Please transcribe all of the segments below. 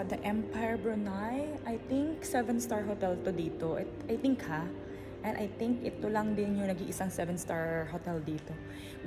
The Empire Brunei. I think 7-star hotel to dito. I think ha. And I think ito lang din yung nag-iisang 7-star hotel dito.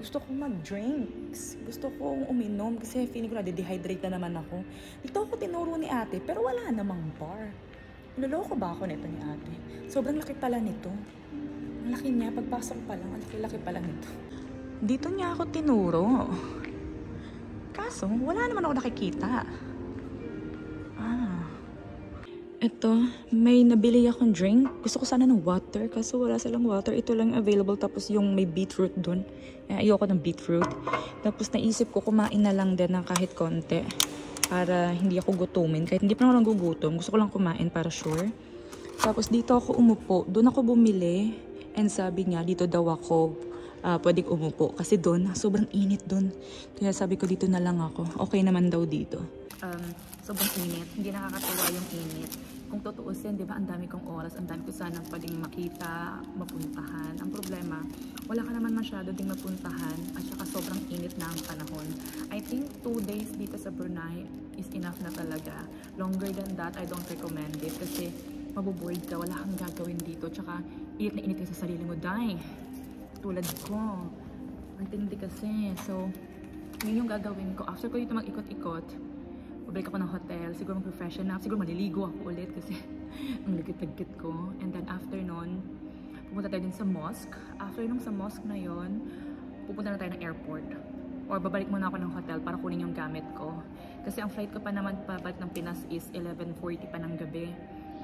Gusto kong mag-drinks. Gusto kong uminom kasi feeling ko na-dehydrate na naman ako. Dito ako tinuro ni ate pero wala namang bar. Niloloko ba ako nito ni ate? Sobrang laki pala nito. Ang laki niya. Pagpasok pa lang, ang laki pala nito. Dito niya ako tinuro. Kaso, wala naman ako nakikita. Ito, may nabili akong drink. Gusto ko sana ng water, kaso wala silang water. Ito lang available, tapos yung may beetroot dun. Ayoko ng beetroot. Tapos naisip ko, kumain na lang din ng kahit konti. Para hindi ako gutumin. Kahit hindi pa naman gugutom, gusto ko lang kumain para sure. Tapos dito ako umupo. Doon ako bumili. And sabi niya, dito daw ako pwedeng umupo. Kasi doon, sobrang init doon. Kaya sabi ko, dito na lang ako. Okay naman daw dito. Sobrang init. Hindi nakakatuwa yung init. Kung tutuusin, di ba, ang dami kong oras, ang dami ko sanang pwedeng makita, mapuntahan. Ang problema, wala ka naman masyado ding mapuntahan at saka sobrang init na ang panahon. I think 2 days dito sa Brunei is enough na talaga. Longer than that, I don't recommend it kasi mabuboard ka, wala kang gagawin dito. Tsaka, init na init ka sa sarili mo, dahil tulad ko. Ang tindi kasi. So, yun yung gagawin ko. After ko dito mag-ikot-ikot, pabalik ako ng hotel, siguro mag-freshen up, siguro maliligo ako ulit kasi ang ligit-ligit ko. And then after nun, pupunta tayo din sa mosque. After nung sa mosque na yon, pupunta na tayo ng airport. Or babalik muna ako ng hotel para kunin yung gamit ko. Kasi ang flight ko pa naman pabalik ng Pinas is 11:40 pa ng gabi.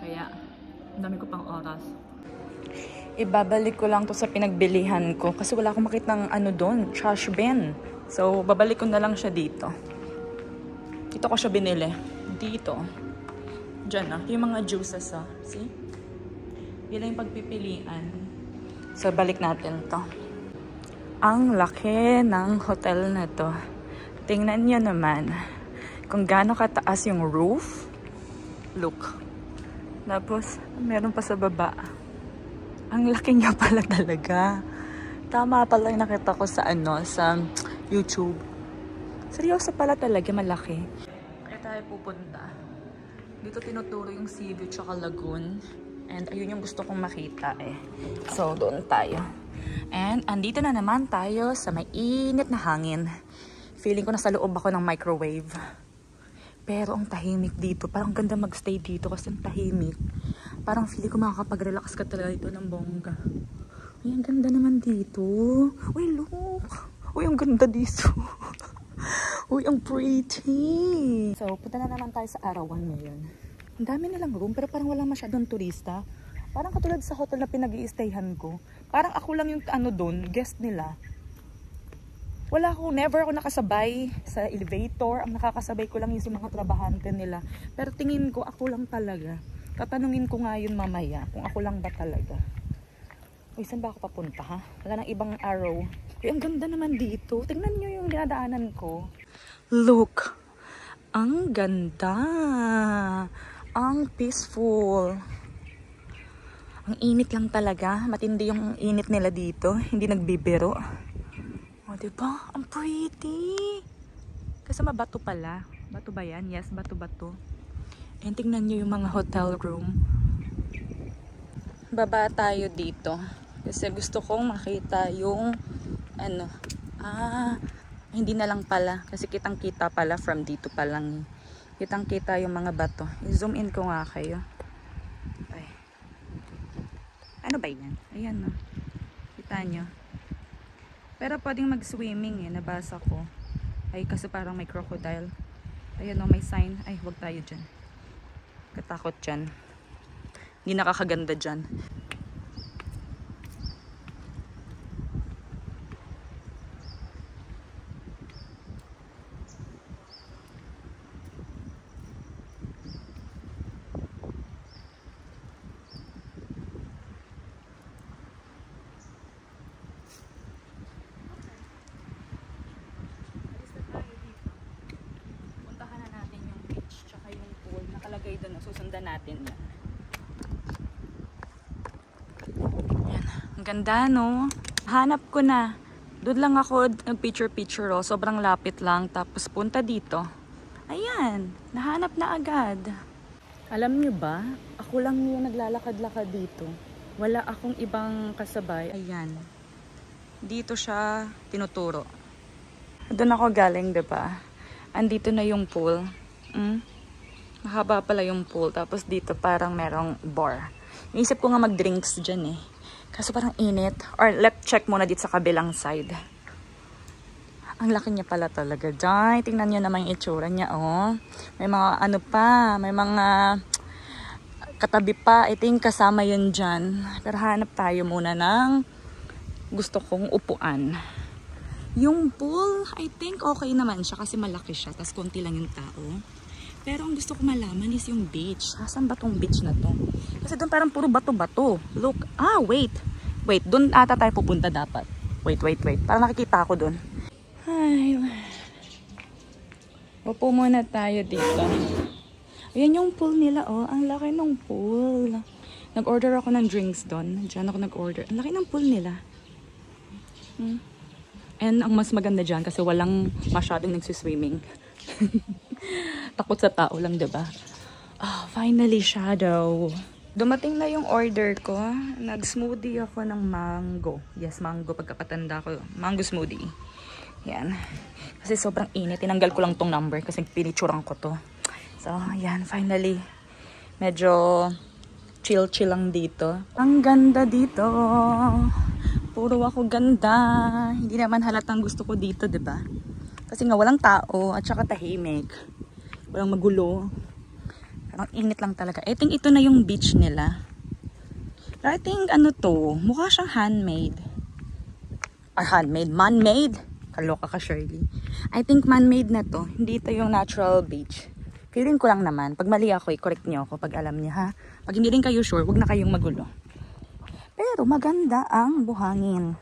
Kaya, ang dami ko pang oras. Ibabalik ko lang to sa pinagbilihan ko kasi wala akong makitang ano doon, trash bin. So, babalik ko na lang siya dito. Dito ko siya binili. Dito. Diyan na. Yung mga juices ah. See? Yun lang yung pagpipilian. So, balik natin to. Ang laki ng hotel na to. Tingnan nyo naman kung gaano kataas yung roof. Look. Tapos, meron pa sa baba. Ang laki niya pala talaga. Tama pala yung nakita ko sa sa YouTube. Seryoso pala talaga, malaki. Kaya tayo pupunta. Dito tinuturo yung sea view tsaka lagoon. And ayun yung gusto kong makita eh. So, doon tayo. And andito na naman tayo sa may init na hangin. Feeling ko nasa loob ako ng microwave. Pero ang tahimik dito. Parang ganda magstay dito kasi ang tahimik. Parang feeling ko makakapag-relax ka talaga dito ng bongga. Uy, ang ganda naman dito. Uy, look. Uy, ang ganda dito. Uy, ang pretty! So, punta na naman tayo sa arawan ngayon. Ang dami nilang room, pero parang walang masyadong turista. Parang katulad sa hotel na pinag-i-stayhan ko. Parang ako lang yung doon, guest nila. Never ako nakasabay sa elevator. Ang nakakasabay ko lang yung mga trabahante nila. Pero tingin ko, ako lang talaga. Tatanungin ko nga yun mamaya, kung ako lang ba talaga. Uy, saan ba ako papunta ha? Wala nang ibang arrow. Uy, ang ganda naman dito. Tingnan nyo yung dinadaanan ko. Look! Ang ganda! Ang peaceful. Ang init lang talaga. Matindi yung init nila dito. Hindi nagbibiro. O, diba? Ang pretty! Kasama bato pala. Bato ba yan? Yes, bato-bato. And tingnan nyo yung mga hotel room. Baba tayo dito. Kasi gusto kong makita yung hindi na lang pala. Kasi kitang-kita pala from dito pa lang. Kitang-kita yung mga bato. I-zoom in ko nga kayo. Ay. Ano ba yan? Ayan no. Kita nyo. Pero pwedeng mag-swimming eh. Nabasa ko. Ay, kasi parang may crocodile. Ayan no, may sign. Ay, huwag tayo dyan. Katakot dyan. Hindi nakakaganda dyan. Puntahan na natin yung beach tsaka yung pool. Nakalagay doon. Susundan natin yan. Yan. Ang ganda, no? Hanap ko na. Doon lang ako nag-picture-picture, oh. Sobrang lapit lang. Tapos punta dito. Ayan. Ayan, nahanap na agad. Alam niyo ba, ako lang yung naglalakad-lakad dito. Wala akong ibang kasabay. Ayan. Dito siya tinuturo. Doon ako galing, 'di ba? Andito na yung pool. Mahaba pala yung pool. Tapos dito parang merong bar. Naisip ko nga mag-drinks dyan eh. Kaso parang init. Or let's check muna dito sa kabilang side. Ang laki niya pala talaga. Diyan, tingnan niyo naman yung itsura niya, oh. May mga ano pa, may mga katabi pa. I think kasama yun dyan. Pero hanap tayo muna ng gusto kong upuan. Yung pool, I think okay naman siya kasi malaki siya. Tapos konti lang yung tao. Pero ang gusto ko malaman is yung beach. Saan ba tong beach na to? Kasi doon parang puro bato-bato. Look, wait. Wait, doon ata tayo pupunta dapat. Wait. Parang nakikita ako doon. Ay, upo muna tayo dito. Ayan yung pool nila, oh. Ang laki ng pool. Nag-order ako ng drinks doon. Diyan ako nag-order. Ang laki ng pool nila. And ang mas maganda dyan kasi walang masyadong nagsiswimming. Takot sa tao lang, diba? Finally, shadow. Dumating na yung order ko. Nag-smoothie ako ng mango. Yes, mango. Pagkapatanda ko, mango smoothie. Yan. Kasi sobrang init. Tinanggal ko lang tong number kasi pinicturan ko to. So, yan. Finally. Medyo chill-chill lang dito. Ang ganda dito. Puro ako ganda. Hindi naman halatang gusto ko dito, diba? Kasi nga walang tao at saka tahimik. Walang magulo. Parang init lang talaga. I think ito na yung beach nila. But I think ano to, mukha siyang handmade. Handmade? Man-made? Kaloka ka, Shirley. I think man-made na to. Hindi ito yung natural beach. Feeling ko lang naman. Pag mali ako, i-correct niyo ako pag alam niya, ha? Pag hindi rin kayo sure, huwag na kayong magulo. Pero maganda ang buhangin.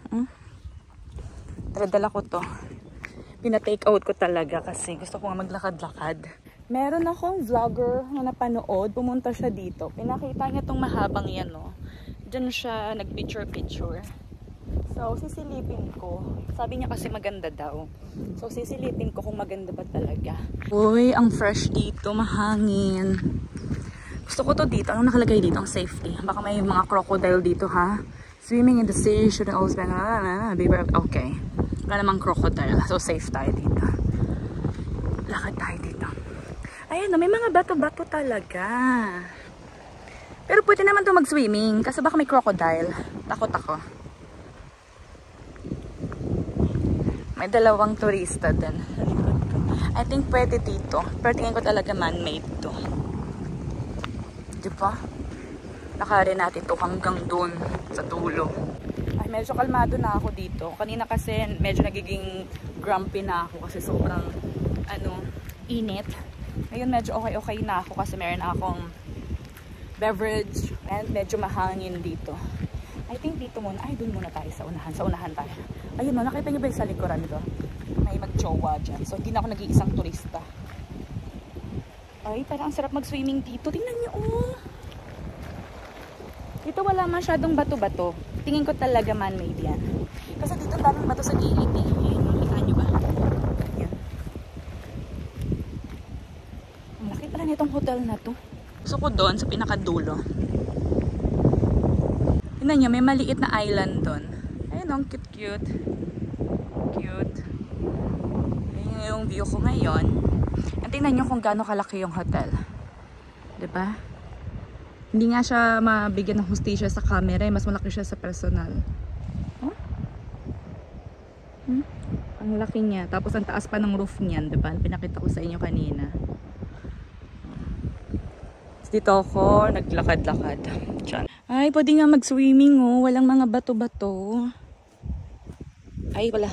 Dala ko to. Pina-take out ko talaga kasi gusto ko nga maglakad-lakad. Meron akong vlogger na napanood. Pumunta siya dito. Pinakita niya tong mahabang yan, no? Diyan siya nag-picture-picture. So, sisilipin ko. Sabi niya kasi maganda daw. So, sisilipin ko kung maganda ba talaga. Uy, ang fresh dito. Mahangin. Gusto ko to dito. Anong nakalagay dito? Ang safety. Baka may mga crocodile dito, ha? Swimming in the sea shouldn't always be... Okay. Wala namang crocodile. So, safe tayo dito. Lakad tayo dito. Ayan, may mga bato-bato talaga. Pero pwede naman to mag-swimming. Kasi baka may crocodile. Takot ako. May dalawang turista din. I think pwede dito. Pero tingin ko talaga man-made to. Diba? Nakarin natin to hanggang doon sa dulo. Ay, medyo kalmado na ako dito. Kanina kasi medyo nagiging grumpy na ako kasi sobrang init. Ngayon medyo okay na ako kasi meron akong beverage and medyo mahangin dito. I think dito muna. Ay, doon muna tayo sa unahan. Sa unahan tayo. Ayun, no, nakita niyo ba yung sa likuran ko? May mag-jowa dyan. So, hindi na ako nag-iisang turista. Ay, parang ang sarap mag-swimming dito. Tingnan niyo, oh. Dito wala masyadong bato-bato. Tingin ko talaga man-made yan. Kasi dito daming bato sa gilid eh. Ayun, nakita niyo ba? Yan. Ang laki pala nitong hotel na to. Gusto ko doon sa pinakadulo. Tingnan niyo, may maliit na island doon. Ayun, ang cute-cute. Cute. Ayun yung view ko ngayon. At tingnan niyo kung gaano kalaki yung hotel. Diba? Hindi nga siya mabigyan ng hustisya sa camera. Mas malaki siya sa personal. Oh? Ang laki niya. Tapos ang taas pa ng roof niyan. Diba? Pinakita ko sa inyo kanina. Dito ako naglakad-lakad. Ay, pwede nga mag-swimming, oh. Walang mga bato-bato. Ay, wala.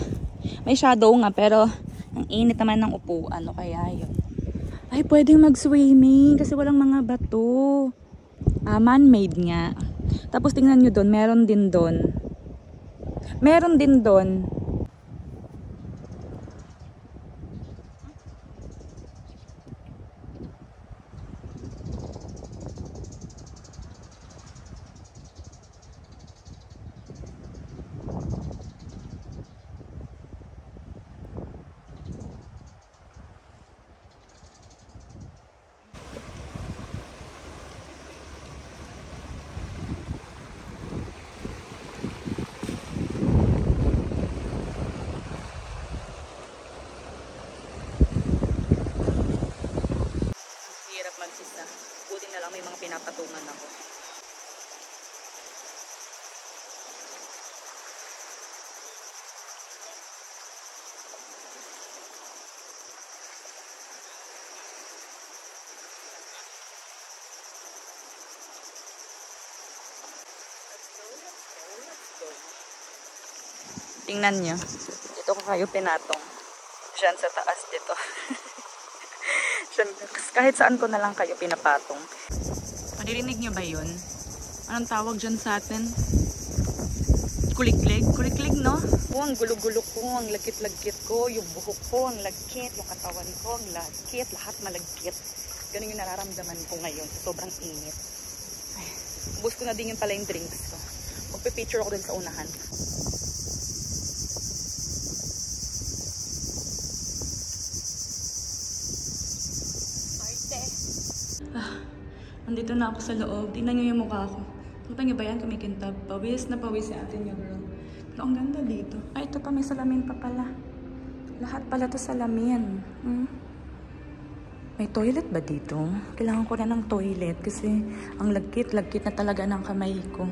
May shadow nga, pero ang init naman ng upuan. Ano kaya yun? Ay, pwede mag-swimming kasi walang mga bato. Man-made nga. Tapos tingnan nyo doon, meron din doon. Meron din doon. Tingnan nyo. Dito ko kayo pinatong. Diyan sa taas dito. Diyan, kahit saan ko na lang kayo pinapatong. Maririnig nyo ba yun? Anong tawag dyan sa atin? Kuliklig? Kuliklig, no? Ang gulo-gulo ko, ang lagkit-lagkit ko, yung buhok ko, ang lagkit, yung katawan ko, ang lagkit, lahat malagkit. Ganun yung nararamdaman ko ngayon sa sobrang init. Ay, ubus ko na din yung pala yung drinks ko. Magpipicture ako dun sa unahan. Nandito na ako sa loob. Tingnan nyo yung mukha ko. Kita nyo ba yan? Kumikintab. Pawis na pawis si atin yung girl. Pero ang ganda dito. Ay, ito pa. May salamin pa pala. Lahat pala to salamin. May toilet ba dito? Kailangan ko na ng toilet kasi ang lagkit-lagkit na talaga ng kamay ko.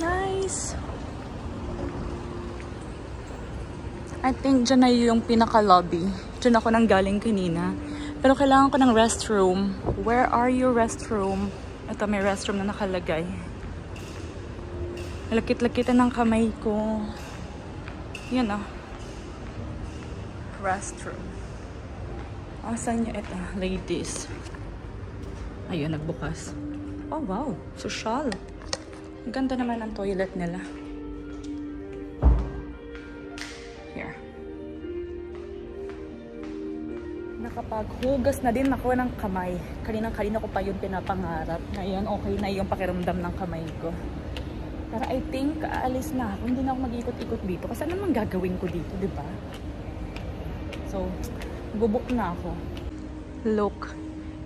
Nice! I think dyan na yung pinaka-lobby. Dyan ako nang galing kanina. Pero kailangan ko ng restroom. Where are your restroom? Ito, may restroom na nakalagay. Lakit-lakitan ng kamay ko. Yan ah. Restroom. Asan niya ito? Ladies. Ayun, nagbukas. Oh, wow. Social. Ang ganda naman ang toilet nila. Here. Nakapaghugas na din ako ng kamay. Kanina ko pa yun pinapangarap. Ngayon, okay na yung pakiramdam ng kamay ko. Pero I think, aalis na ako. Hindi na ako mag-ikot-ikot dito. Kasi ano naman gagawin ko dito, di ba? So, bubuk na ako. Look.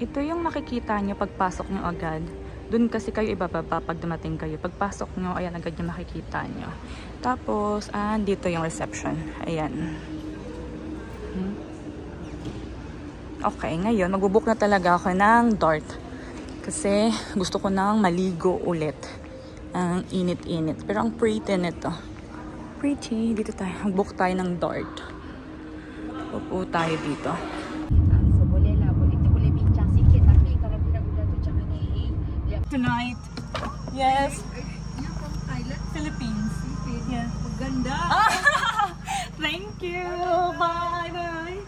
Ito yung makikita nyo pagpasok nyo agad. Doon kasi kayo ibababa pag dumating kayo. Pagpasok nyo, ayan agad yung makikita nyo. Tapos, dito yung reception. Ayan. Okay, ngayon, magbubook na talaga ako ng Dart. Kasi gusto ko nang maligo ulit. Ang init-init. Pero ang pretty nito. Pretty. Dito tayo. Magbook tayo ng Dart. Upo tayo dito. Tonight. Yes. You're from Thailand? Philippines. Yeah. Maganda. Thank you. Bye. Bye.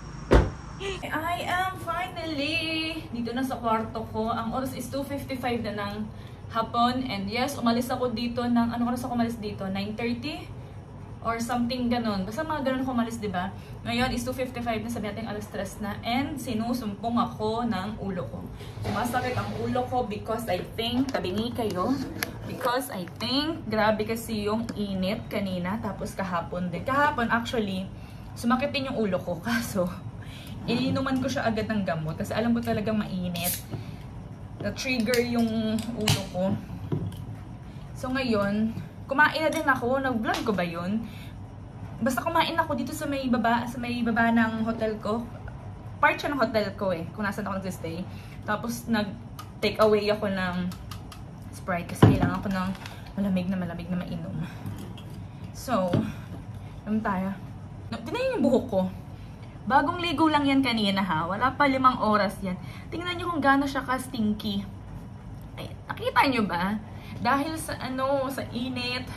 I am finally dito na sa kwarto ko. Ang oras is 2:55 na ng hapon. And yes, umalis ako dito ng, ano oras ako umalis dito? 9:30? Or something ganun. Basta mga ganun ako umalis, diba? Ngayon is 2:55 na, sabi natin alas 3 na. And sinusumpong ako ng ulo ko. Sumasakit ang ulo ko because I think, tabingi kayo, because I think, grabe kasi yung init kanina, tapos kahapon din. Kahapon actually, sumakit din yung ulo ko. Kaso, ininuman ko siya agad ng gamot kasi alam ko talagang mainit. Na-trigger yung ulo ko. So ngayon, kumain na din ako. Nag-vlog ko ba yun? Basta kumain ako dito sa may baba ng hotel ko. Part siya ng hotel ko eh, kung nasan ako nag-stay. Tapos nag-take away ako ng Sprite kasi kailangan ko ng malamig na mainom. So, naman tayo. Tingnan yung buhok ko. Bagong ligo lang yan kanina ha. Wala pa 5 oras yan. Tingnan nyo kung gaano siya ka-stinky. Ay, nakita nyo ba? Dahil sa sa init,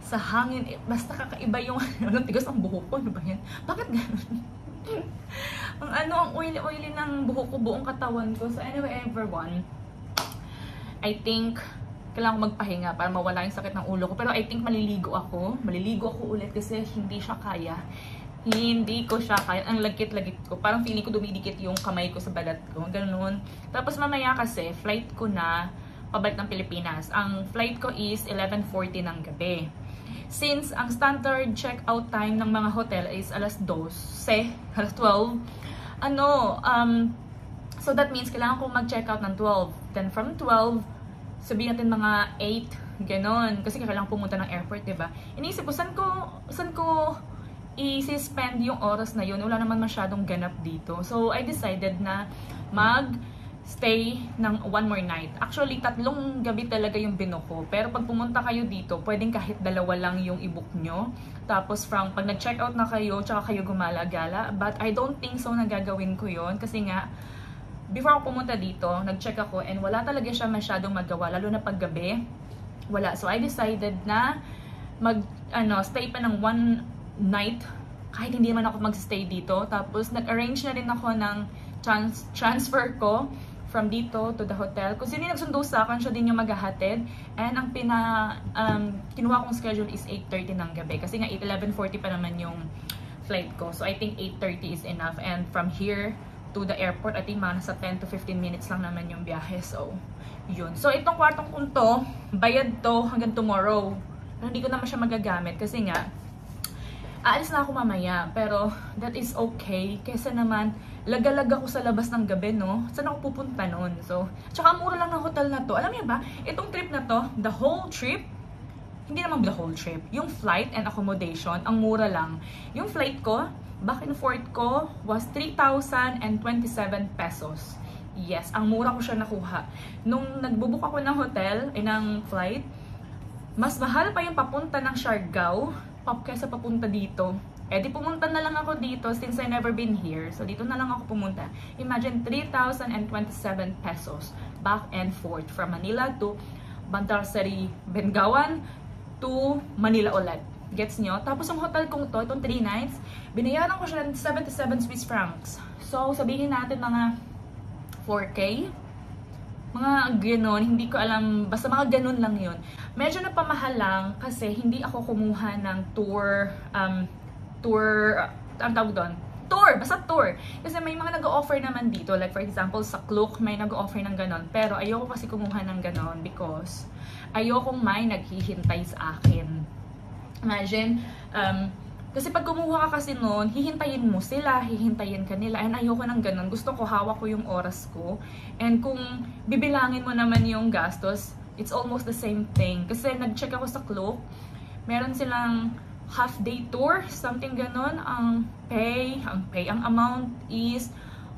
sa hangin, basta kakaiba yung walang tigas ang buhok ko, ano ba yan? Bakit gano'n? ang oily-oily ng buhok ko, buong katawan ko. So anyway, everyone, I think kailangan ko magpahinga para mawala yung sakit ng ulo ko. Pero I think maliligo ako ulit kasi hindi siya kaya. Hindi ko siya kaya. Ang lagkit-lagkit ko. Parang feeling ko dumidikit yung kamay ko sa balat ko. Ganun. Tapos mamaya kasi, flight ko na pabalik ng Pilipinas. Ang flight ko is 11:40 ng gabi. Since ang standard check-out time ng mga hotel is alas 12, alas 12, so that means kailangan kong mag-check-out ng 12. Then from 12, sabihin natin mga 8, ganon. Kasi kailangan pumunta ng airport, diba? Iniisip ko, saan ko i-spend yung oras na yun? Wala naman masyadong ganap dito. So, I decided na stay ng one more night. Actually, 3 gabi talaga yung binook ko. Pero pag pumunta kayo dito, pwedeng kahit 2 lang yung i-book nyo. Tapos pag nag-check out na kayo, tsaka kayo gumala-gala. But I don't think so na gagawin ko yon kasi nga, before ako pumunta dito, nag-check ako and wala talaga siya masyadong magawa, lalo na pag gabi. Wala. So I decided na stay pa ng 1 night kahit hindi naman ako mag-stay dito. Tapos nag-arrange na rin ako ng transfer ko from dito to the hotel. Kung sino yung nagsundo sa akin, siya din yung maghahatid. And ang kinuha kong schedule is 8:30 ng gabi. Kasi nga 11:40 pa naman yung flight ko. So I think 8:30 is enough. And from here to the airport, I think mga nasa 10 to 15 minutes lang naman yung biyahe. So, yun. So itong kwartong kong to, bayad to hanggang tomorrow. Hindi ko naman siya magagamit kasi nga, aalis na ako mamaya. Pero that is okay. Kesa naman, lagalag ako sa labas ng gabi, no? Saan ako pupunta nun? So, tsaka mura lang ng hotel na to. Alam niyo ba, itong trip na to, the whole trip, hindi naman the whole trip, yung flight and accommodation, ang mura lang. Yung flight ko, back and forth ko, was 3,027 pesos. Yes, ang mura ko siya nakuha. Nung nagbubuk ako ng hotel, ng flight, mas mahal pa yung papunta ng Siargao, kaysa papunta dito. Eh di pumunta na lang ako dito since I never been here. So dito na lang ako pumunta. Imagine 3,027 pesos back and forth from Manila to Bandarsari, Bengawan to Manila ulit. Gets nyo? Tapos yung hotel kong to, itong 3 nights, binayaran ko siya ng 77 Swiss francs. So sabihin natin mga 4K. Mga ganon, hindi ko alam, basta mga ganon lang yun. Medyo napamahal lang kasi hindi ako kumuha ng tour, ang tawag doon? Tour! Basta tour! Kasi may mga nag-o-offer naman dito. Like for example, sa Klook may nag-o-offer ng ganon. Pero ayoko kasi kumuha ng ganon because ayokong may naghihintay sa akin. Imagine, kasi pag kumuha ka kasi noon, hihintayin mo sila, hihintayin ka nila. And ayoko ng ganon. Gusto ko hawak ko yung oras ko. And kung bibilangin mo naman yung gastos, it's almost the same thing. Kasi nag-check ako sa Klook, meron silang half-day tour, something ganon. Ang amount is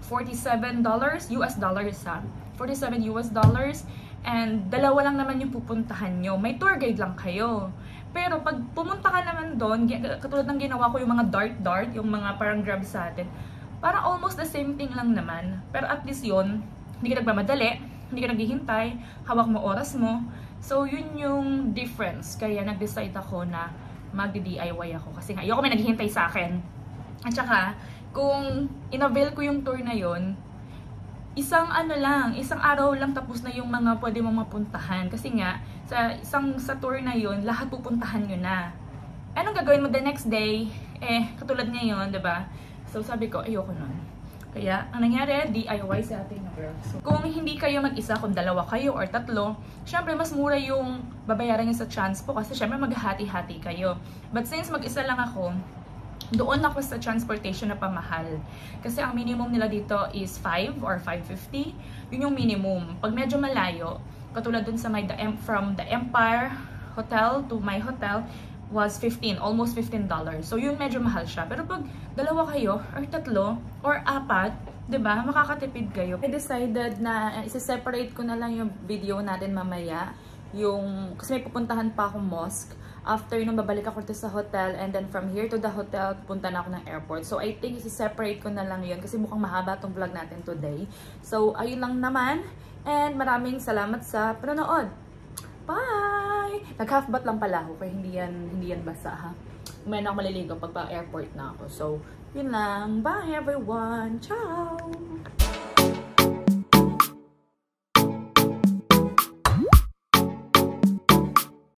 $47 US dollars ha. $47 US dollars. And 2 lang naman yung pupuntahan nyo. May tour guide lang kayo. Pero pag pumunta ka naman doon, katulad ng ginawa ko yung mga dart, yung mga parang grab sa atin, parang almost the same thing lang naman. Pero at least yun, hindi ka nagmamadali, hindi ka naghihintay, hawak mo oras mo. So yun yung difference. Kaya nag-decide ako na mag-DIY ako. Kasi nga, ayoko may naghihintay sa akin. At saka, kung in-avail ko yung tour na yun, isang araw lang tapos na yung mga pwede mong mapuntahan. Kasi nga, sa tour na yun, lahat pupuntahan nyo na. Anong gagawin mo the next day? Katulad ngayon, diba? So sabi ko, ayoko nun. Kaya, ang nangyari, DIY sa ating girl. So, kung hindi kayo mag-isa, kung 2 kayo or 3, syempre mas mura yung babayaran nyo sa transpo kasi syempre maghahati-hati kayo. But since mag-isa lang ako, doon ako sa transportation na pamahal. Kasi ang minimum nila dito is 5 or 550. Yun yung minimum. Pag medyo malayo, katulad dun sa from the Empire Hotel to my hotel, was 15, almost $15. So yun medyo mahal siya. Pero pag 2 kayo, or 3, or 4, diba, makakatipid kayo. I decided na isa-separate ko na lang yung video natin mamaya. Kasi may pupuntahan pa akong mosque. After nung babalik ako sa hotel, and then from here to the hotel, pupunta na ako ng airport. So I think isa-separate ko na lang yun kasi mukhang mahaba tong vlog natin today. So ayun lang naman. And maraming salamat sa panonood. Bye! Nag-half-bath lang pala ako, kaya hindi yan basa ha. May na ako maliligo pag pa-airport na ako. So, yun lang. Bye everyone! Ciao!